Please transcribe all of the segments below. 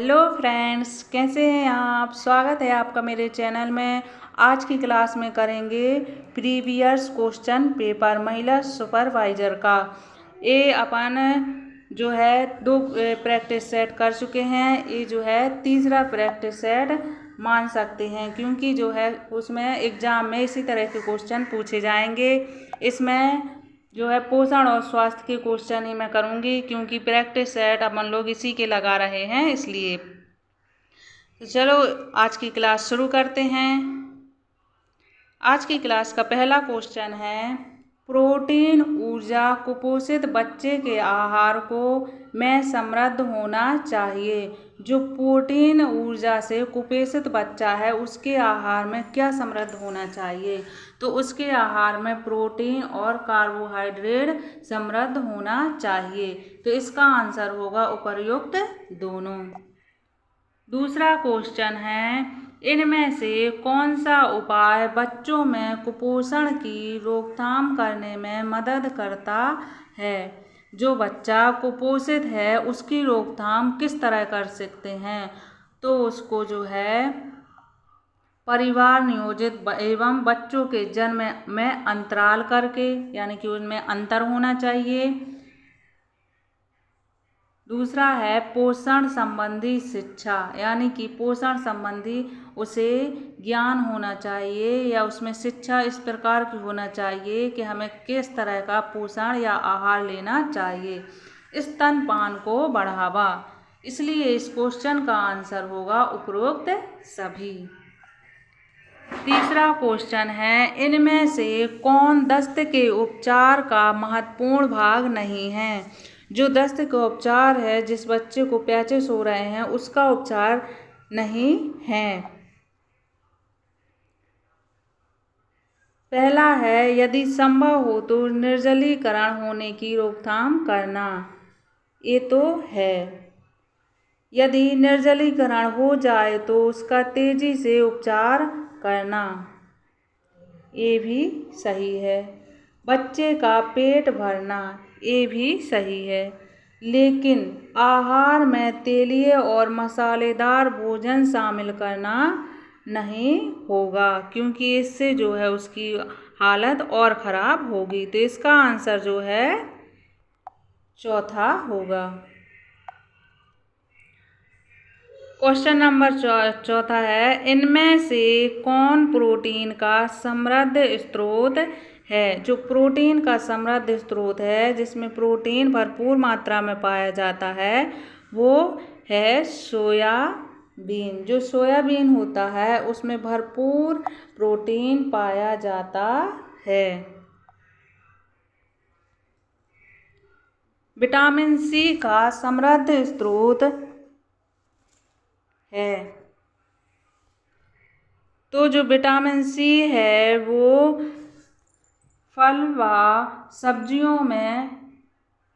Hello friends, कैसे हैं आप। स्वागत है आपका मेरे चैनल में। आज की क्लास में करेंगे प्रीवियस क्वेश्चन पेपर महिला सुपरवाइजर का। ये अपन जो है दो प्रैक्टिस सेट कर चुके हैं। ये जो है तीसरा प्रैक्टिस सेट मान सकते हैं, क्योंकि जो है उसमें एग्जाम में इसी तरह के क्वेश्चन पूछे जाएंगे। इसमें जो है पोषण और स्वास्थ्य के क्वेश्चन ही मैं करूँगी, क्योंकि प्रैक्टिस सेट अपन लोग इसी के लगा रहे हैं इसलिए। तो चलो आज की क्लास शुरू करते हैं। आज की क्लास का पहला क्वेश्चन है, प्रोटीन ऊर्जा कुपोषित बच्चे के आहार को में समृद्ध होना चाहिए। जो प्रोटीन ऊर्जा से कुपोषित बच्चा है उसके आहार में क्या समृद्ध होना चाहिए। तो उसके आहार में प्रोटीन और कार्बोहाइड्रेट समृद्ध होना चाहिए। तो इसका आंसर होगा उपर्युक्त दोनों। दूसरा क्वेश्चन है, इनमें से कौन सा उपाय बच्चों में कुपोषण की रोकथाम करने में मदद करता है। जो बच्चा कुपोषित है उसकी रोकथाम किस तरह कर सकते हैं। तो उसको जो है परिवार नियोजित एवं बच्चों के जन्म में अंतराल करके, यानी कि उनमें अंतर होना चाहिए। दूसरा है पोषण संबंधी शिक्षा, यानी कि पोषण संबंधी उसे ज्ञान होना चाहिए या उसमें शिक्षा इस प्रकार की होना चाहिए कि हमें किस तरह का पोषण या आहार लेना चाहिए। स्तनपान को बढ़ावा। इसलिए इस क्वेश्चन का आंसर होगा उपरोक्त सभी। तीसरा क्वेश्चन है, इनमें से कौन दस्त के उपचार का महत्वपूर्ण भाग नहीं है। जो दस्त का उपचार है, जिस बच्चे को पैचेस हो रहे हैं उसका उपचार नहीं है। पहला है, यदि संभव हो तो निर्जलीकरण होने की रोकथाम करना। ये तो है। यदि निर्जलीकरण हो जाए तो उसका तेजी से उपचार करना। ये भी सही है। बच्चे का पेट भरना, ये भी सही है। लेकिन आहार में तेलीय और मसालेदार भोजन शामिल करना नहीं होगा, क्योंकि इससे जो है उसकी हालत और ख़राब होगी। तो इसका आंसर जो है चौथा होगा। क्वेश्चन नंबर चौथा है, इनमें से कौन प्रोटीन का समृद्ध स्रोत है। जो प्रोटीन का समृद्ध स्रोत है, जिसमें प्रोटीन भरपूर मात्रा में पाया जाता है, वो है सोयाबीन। जो सोयाबीन होता है उसमें भरपूर प्रोटीन पाया जाता है। विटामिन सी का समृद्ध स्रोत है। तो जो विटामिन सी है वो फल व सब्जियों में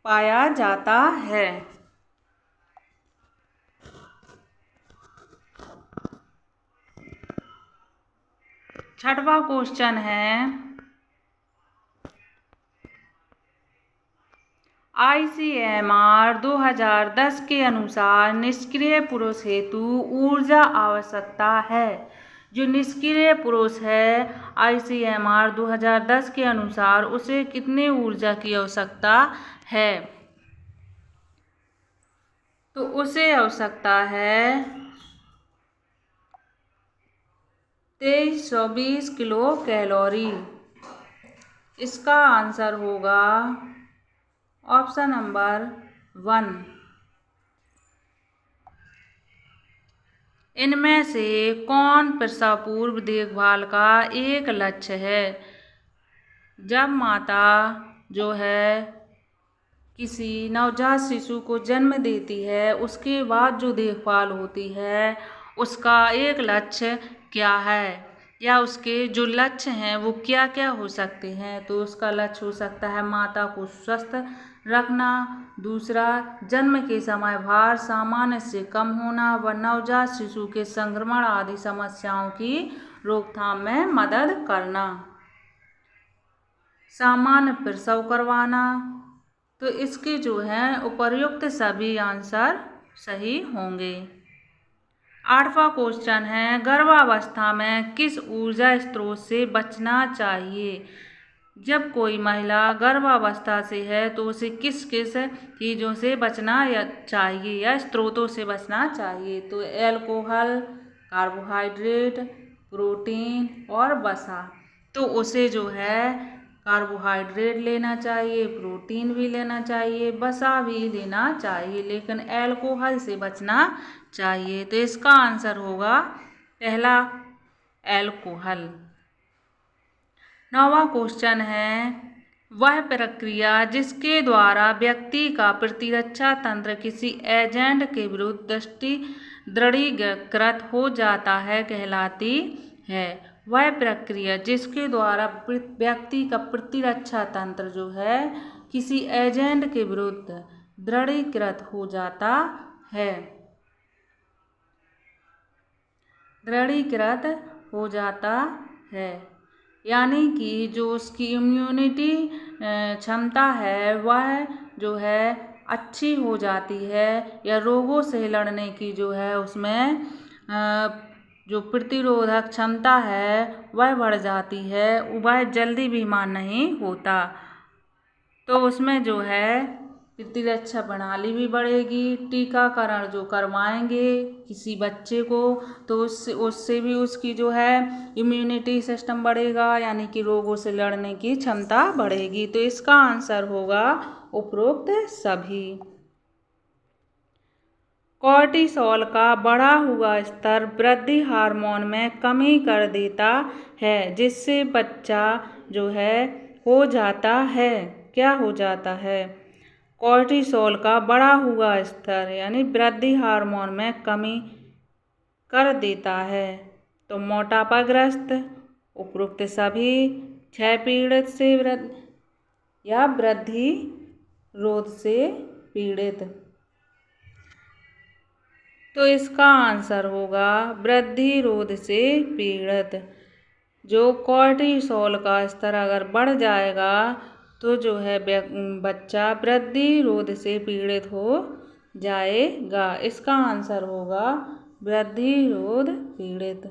पाया जाता है। छठवां क्वेश्चन है, ICMR 2010 के अनुसार निष्क्रिय पुरुष हेतु ऊर्जा आवश्यकता है। जो निष्क्रिय पुरुष है ICMR 2010 के अनुसार उसे कितने ऊर्जा की आवश्यकता है। तो उसे आवश्यकता है 2320 किलो कैलोरी। इसका आंसर होगा ऑप्शन नंबर 1। इनमें से कौन प्रसव पूर्व देखभाल का एक लक्ष्य है। जब माता जो है किसी नवजात शिशु को जन्म देती है उसके बाद जो देखभाल होती है उसका एक लक्ष्य क्या है, या उसके जो लक्ष्य हैं वो क्या क्या हो सकते हैं। तो उसका लक्ष्य हो सकता है माता को स्वस्थ रखना। दूसरा, जन्म के समय भार सामान्य से कम होना व नवजात शिशु के संक्रमण आदि समस्याओं की रोकथाम में मदद करना। सामान्य प्रसव करवाना। तो इसके जो हैं उपर्युक्त सभी आंसर सही होंगे। 8वां क्वेश्चन है गर्भावस्था में किस ऊर्जा स्रोत से बचना चाहिए। जब कोई महिला गर्भावस्था से है तो उसे किस किस चीज़ों से बचना चाहिए या स्रोतों से बचना चाहिए। तो अल्कोहल, कार्बोहाइड्रेट, प्रोटीन और वसा। तो उसे जो है कार्बोहाइड्रेट लेना चाहिए, प्रोटीन भी लेना चाहिए, वसा भी लेना चाहिए, लेकिन अल्कोहल से बचना चाहिए। तो इसका आंसर होगा पहला अल्कोहल। 9वां क्वेश्चन है वह प्रक्रिया जिसके द्वारा व्यक्ति का प्रतिरक्षा तंत्र किसी एजेंट के विरुद्ध दृढ़ीकृत हो जाता है कहलाती है। वह प्रक्रिया जिसके द्वारा व्यक्ति का प्रतिरक्षा तंत्र जो है किसी एजेंट के विरुद्ध दृढ़ीकृत हो जाता है, दृढ़ीकृत हो जाता है, यानी कि जो उसकी इम्यूनिटी क्षमता है वह जो है अच्छी हो जाती है, या रोगों से लड़ने की जो है उसमें जो प्रतिरोधक क्षमता है वह बढ़ जाती है, वह जल्दी बीमार नहीं होता। तो उसमें जो है प्रतिरक्षा प्रणाली भी बढ़ेगी। टीकाकरण जो करवाएंगे किसी बच्चे को तो उससे भी उसकी जो है इम्यूनिटी सिस्टम बढ़ेगा, यानी कि रोगों से लड़ने की क्षमता बढ़ेगी। तो इसका आंसर होगा उपरोक्त सभी। कॉर्टिसोल का बढ़ा हुआ स्तर वृद्धि हार्मोन में कमी कर देता है, जिससे बच्चा जो है हो जाता है, क्या हो जाता है। कॉर्टिसोल का बढ़ा हुआ स्तर यानी वृद्धि हार्मोन में कमी कर देता है। तो मोटापाग्रस्त, उपरोक्त सभी, क्षय पीड़ित से या वृद्धि रोध से पीड़ित। तो इसका आंसर होगा वृद्धि रोध से पीड़ित। जो कॉर्टिसोल का स्तर अगर बढ़ जाएगा तो जो है बच्चा वृद्धि रोध से पीड़ित हो जाएगा। इसका आंसर होगा वृद्धि रोध पीड़ित।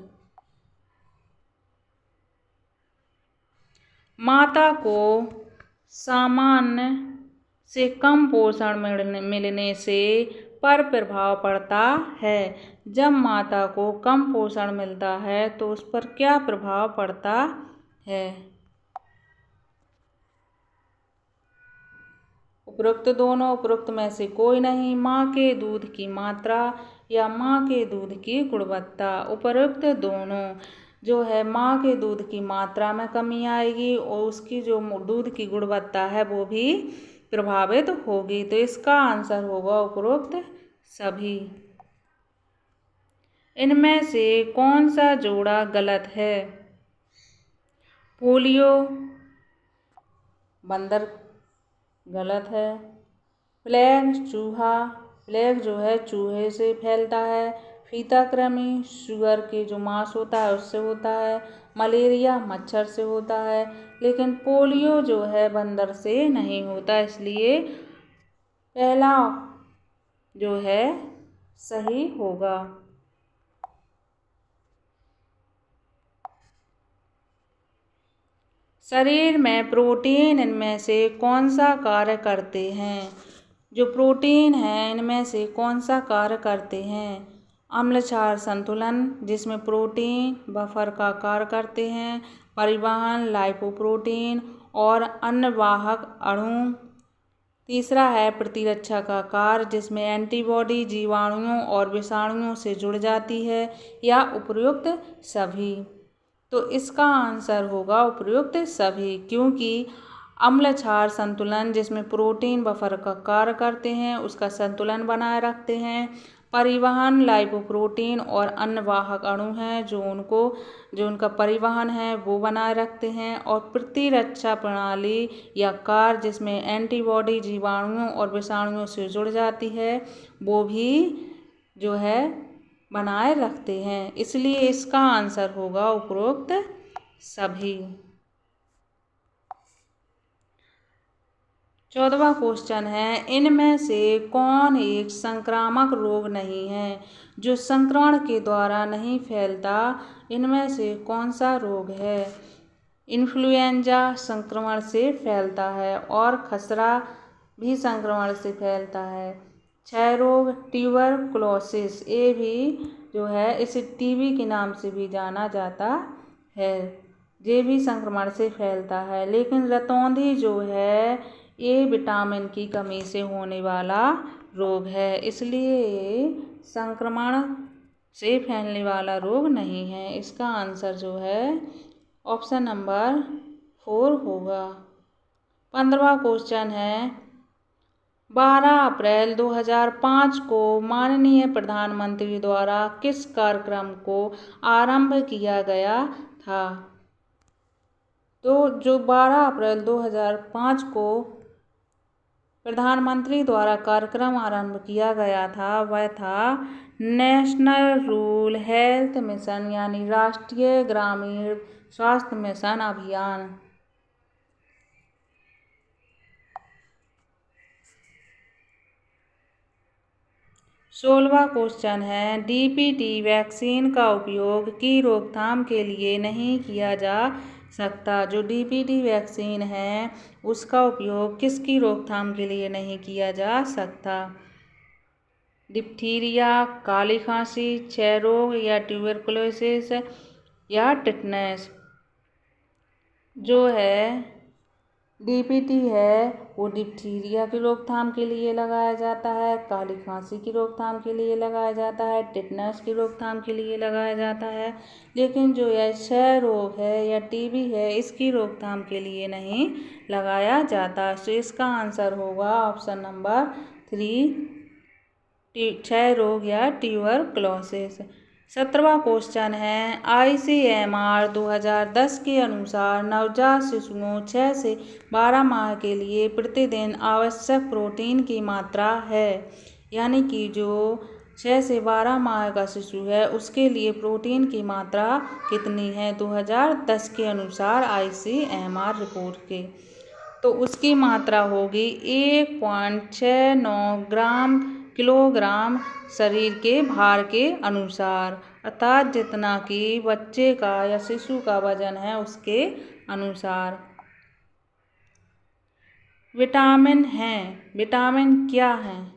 माता को सामान्य से कम पोषण मिलने से पर प्रभाव पड़ता है। जब माता को कम पोषण मिलता है तो उस पर क्या प्रभाव पड़ता है। उपरोक्त दोनों, उपरोक्त में से कोई नहीं। माँ के दूध की मात्रा या माँ के दूध की गुणवत्ता। उपरोक्त दोनों जो है माँ के दूध की मात्रा में कमी आएगी और उसकी जो दूध की गुणवत्ता है वो भी प्रभावित होगी। तो इसका आंसर होगा उपरोक्त सभी। इनमें से कौन सा जोड़ा गलत है। पोलियो बंदर गलत है। प्लेग चूहा, प्लेग जो है चूहे से फैलता है। फीता कृमि शुगर के जो मांस होता है उससे होता है। मलेरिया मच्छर से होता है। लेकिन पोलियो जो है बंदर से नहीं होता, इसलिए पहला जो है सही होगा। शरीर में प्रोटीन इनमें से कौन सा कार्य करते हैं। जो प्रोटीन है इनमें से कौन सा कार्य करते हैं। अम्ल क्षार संतुलन जिसमें प्रोटीन बफर का कार्य करते हैं। परिवहन लाइपोप्रोटीन और अन्य वाहक अणु। तीसरा है प्रतिरक्षा का कार्य जिसमें एंटीबॉडी जीवाणुओं और विषाणुओं से जुड़ जाती है, या उपयुक्त सभी। तो इसका आंसर होगा उपयुक्त सभी, क्योंकि अम्ल क्षार संतुलन जिसमें प्रोटीन बफर का कार्य करते हैं उसका संतुलन बनाए रखते हैं। परिवहन लाइपोप्रोटीन और अन्य वाहक अणु हैं जो उनका परिवहन है वो बनाए रखते हैं। और प्रतिरक्षा प्रणाली या कार्य जिसमें एंटीबॉडी जीवाणुओं और विषाणुओं से जुड़ जाती है वो भी जो है बनाए रखते हैं। इसलिए इसका आंसर होगा उपरोक्त सभी। 14वां क्वेश्चन है, इनमें से कौन एक संक्रामक रोग नहीं है जो संक्रमण के द्वारा नहीं फैलता? इनमें से कौन सा रोग है? इन्फ्लुएंजा संक्रमण से फैलता है और खसरा भी संक्रमण से फैलता है। क्षय रोग ट्यूबरकुलोसिस, ये भी जो है इसे टीबी के नाम से भी जाना जाता है, ये भी संक्रमण से फैलता है। लेकिन रतौंधी जो है ये विटामिन की कमी से होने वाला रोग है, इसलिए ये संक्रमण से फैलने वाला रोग नहीं है। इसका आंसर जो है ऑप्शन नंबर 4 होगा। 15वां क्वेश्चन है, 12 अप्रैल 2005 को माननीय प्रधानमंत्री द्वारा किस कार्यक्रम को आरंभ किया गया था? तो जो 12 अप्रैल 2005 को प्रधानमंत्री द्वारा कार्यक्रम आरंभ किया गया था वह था नेशनल रूरल हेल्थ मिशन, यानी राष्ट्रीय ग्रामीण स्वास्थ्य मिशन अभियान। 16वां क्वेश्चन है, डीपीटी वैक्सीन का उपयोग की रोकथाम के लिए नहीं किया जा सकता? जो डीपीटी वैक्सीन है उसका उपयोग किसकी रोकथाम के लिए नहीं किया जा सकता? डिप्थीरिया, काली खांसी, क्षय रोग या ट्यूबरकुलोसिस या टिटनेस? जो है डीपीटी है वो डिप्थीरिया की रोकथाम के लिए लगाया जाता है, काली खांसी की रोकथाम के लिए लगाया जाता है, टिटनेस की रोकथाम के लिए लगाया जाता है। लेकिन जो यह क्षय रोग है या टीबी है इसकी रोकथाम के लिए नहीं लगाया जाता। तो इसका आंसर होगा ऑप्शन नंबर 3, क्षय रोग या ट्यूबरकुलोसिस। 17वां क्वेश्चन है, ICMR 2010 के अनुसार नवजात शिशुओं 6 से 12 माह के लिए प्रतिदिन आवश्यक प्रोटीन की मात्रा है, यानी कि जो 6 से 12 माह का शिशु है उसके लिए प्रोटीन की मात्रा कितनी है 2010 के अनुसार ICMR रिपोर्ट के? तो उसकी मात्रा होगी 1.69 ग्राम किलोग्राम शरीर के भार के अनुसार, अर्थात जितना कि बच्चे का या शिशु का वजन है उसके अनुसार। विटामिन हैं, विटामिन क्या हैं?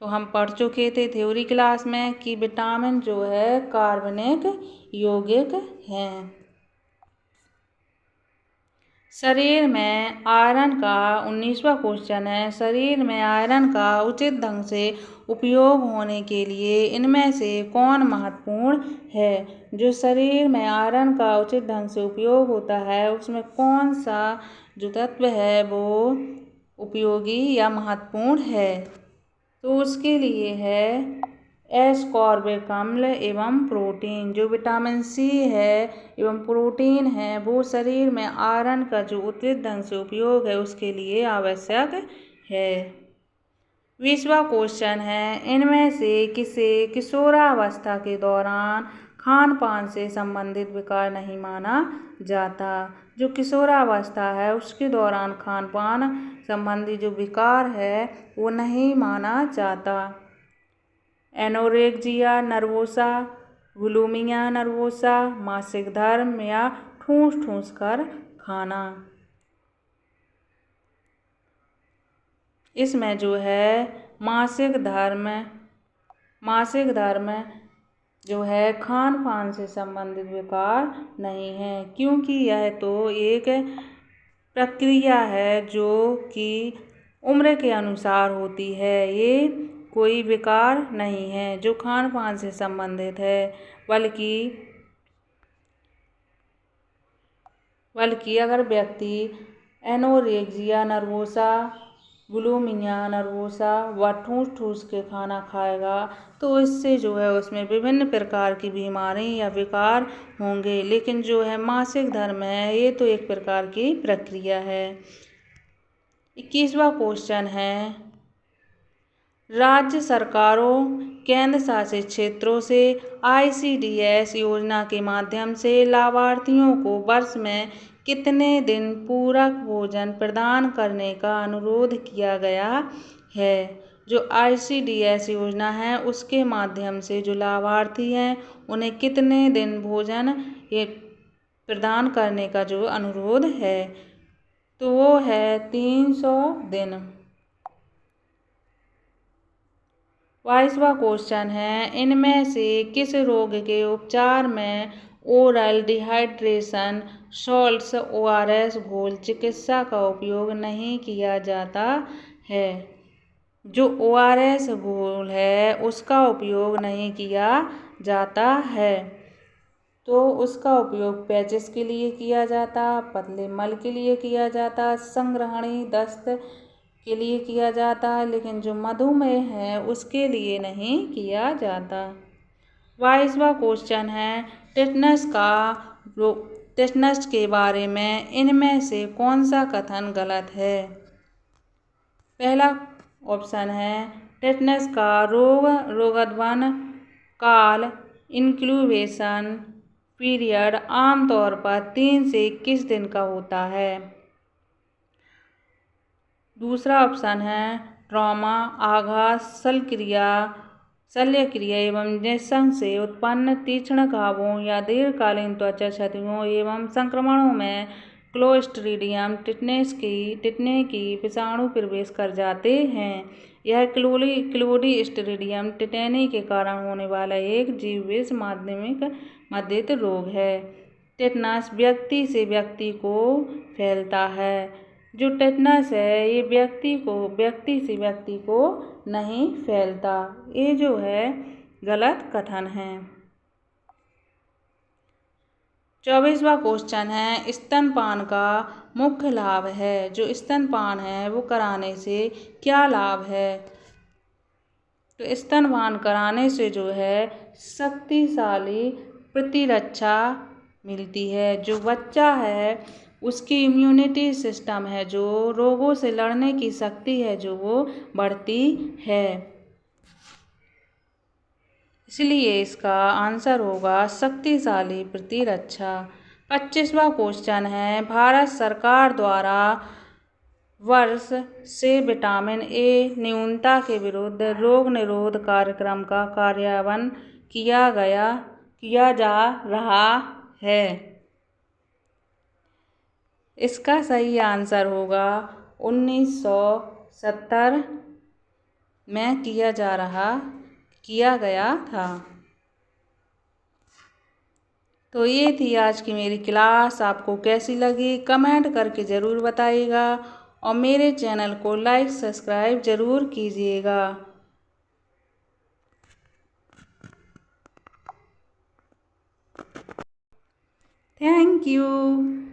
तो हम पढ़ चुके थे थ्योरी क्लास में कि विटामिन जो है कार्बनिक यौगिक हैं। शरीर में आयरन का 19वां क्वेश्चन है, शरीर में आयरन का उचित ढंग से उपयोग होने के लिए इनमें से कौन महत्वपूर्ण है? जो शरीर में आयरन का उचित ढंग से उपयोग होता है उसमें कौन सा जो तत्व है वो उपयोगी या महत्वपूर्ण है? तो उसके लिए है एस्कॉर्बिक अम्ल एवं प्रोटीन। जो विटामिन सी है एवं प्रोटीन है वो शरीर में आयरन का जो उचित ढंग से उपयोग है उसके लिए आवश्यक है। 20वां क्वेश्चन है, इनमें से किसे किशोरावस्था के दौरान खान पान से संबंधित विकार नहीं माना जाता? जो किशोरावस्था है उसके दौरान खान पान संबंधी जो विकार है वो नहीं माना जाता। एनोरेक्सिया नर्वोसा, बुलिमिया नर्वोसा, मासिक धर्म या ठूस ठूस कर खाना? इसमें जो है मासिक धर्म जो है खान पान से संबंधित विकार नहीं है, क्योंकि यह तो एक प्रक्रिया है जो कि उम्र के अनुसार होती है, ये कोई विकार नहीं है जो खान पान से संबंधित है। बल्कि अगर व्यक्ति एनोरेक्सिया नर्वोसा, बुलिमिया नर्वोसा व ठूस ठूस के खाना खाएगा तो इससे जो है उसमें विभिन्न प्रकार की बीमारी या विकार होंगे। लेकिन जो है मासिक धर्म है ये तो एक प्रकार की प्रक्रिया है। 21वां क्वेश्चन है, राज्य सरकारों केंद्र शासित क्षेत्रों से ICDS योजना के माध्यम से लाभार्थियों को वर्ष में कितने दिन पूरक भोजन प्रदान करने का अनुरोध किया गया है। जो ICDS योजना है उसके माध्यम से जो लाभार्थी हैं उन्हें कितने दिन भोजन ये प्रदान करने का जो अनुरोध है, तो वो है 300 दिन। 22वां क्वेश्चन है, इनमें से किस रोग के उपचार में ओरल डिहाइड्रेशन सॉल्ट्स ORS घोल चिकित्सा का उपयोग नहीं किया जाता है। जो ORS घोल है उसका उपयोग नहीं किया जाता है, तो उसका उपयोग पैचिस के लिए किया जाता, पतले मल के लिए किया जाता, संग्रहणी दस्त के लिए किया जाता, लेकिन जो मधुमेह है उसके लिए नहीं किया जाता। 22वां क्वेश्चन है, टेटनस के बारे में इनमें से कौन सा कथन गलत है। पहला ऑप्शन है, टेटनस का रोगावरण काल इंक्यूबेशन पीरियड आमतौर पर 3 से 21 दिन का होता है। दूसरा ऑप्शन है, ट्रॉमा आघात शल्यक्रिया एवं इंजेक्शन से उत्पन्न तीक्ष्ण घावों या दीर्घकालीन त्वचा क्षतियों एवं संक्रमणों में क्लोस्ट्रीडियम टिटने की विषाणु प्रवेश कर जाते हैं। यह क्लोस्ट्रीडियम टिटनी के कारण होने वाला एक जीवविष माध्यमिक रोग है। टेटनस व्यक्ति से व्यक्ति को फैलता है। जो टेटनस है ये व्यक्ति से व्यक्ति को नहीं फैलता। ये जो है गलत कथन है। 24वां क्वेश्चन है, स्तनपान का मुख्य लाभ है। जो स्तनपान है वो कराने से क्या लाभ है। तो स्तनपान कराने से जो है शक्तिशाली प्रतिरक्षा मिलती है। जो बच्चा है उसकी इम्यूनिटी सिस्टम है, जो रोगों से लड़ने की शक्ति है, जो वो बढ़ती है। इसलिए इसका आंसर होगा शक्तिशाली प्रतिरक्षा। 25वां क्वेश्चन है, भारत सरकार द्वारा वर्ष से विटामिन ए न्यूनता के विरुद्ध रोग निरोध कार्यक्रम का कार्यान्वयन किया जा रहा है। इसका सही आंसर होगा 1970 में किया गया था। तो ये थी आज की मेरी क्लास। आपको कैसी लगी कमेंट करके ज़रूर बताइएगा और मेरे चैनल को लाइक सब्सक्राइब ज़रूर कीजिएगा। Thank you.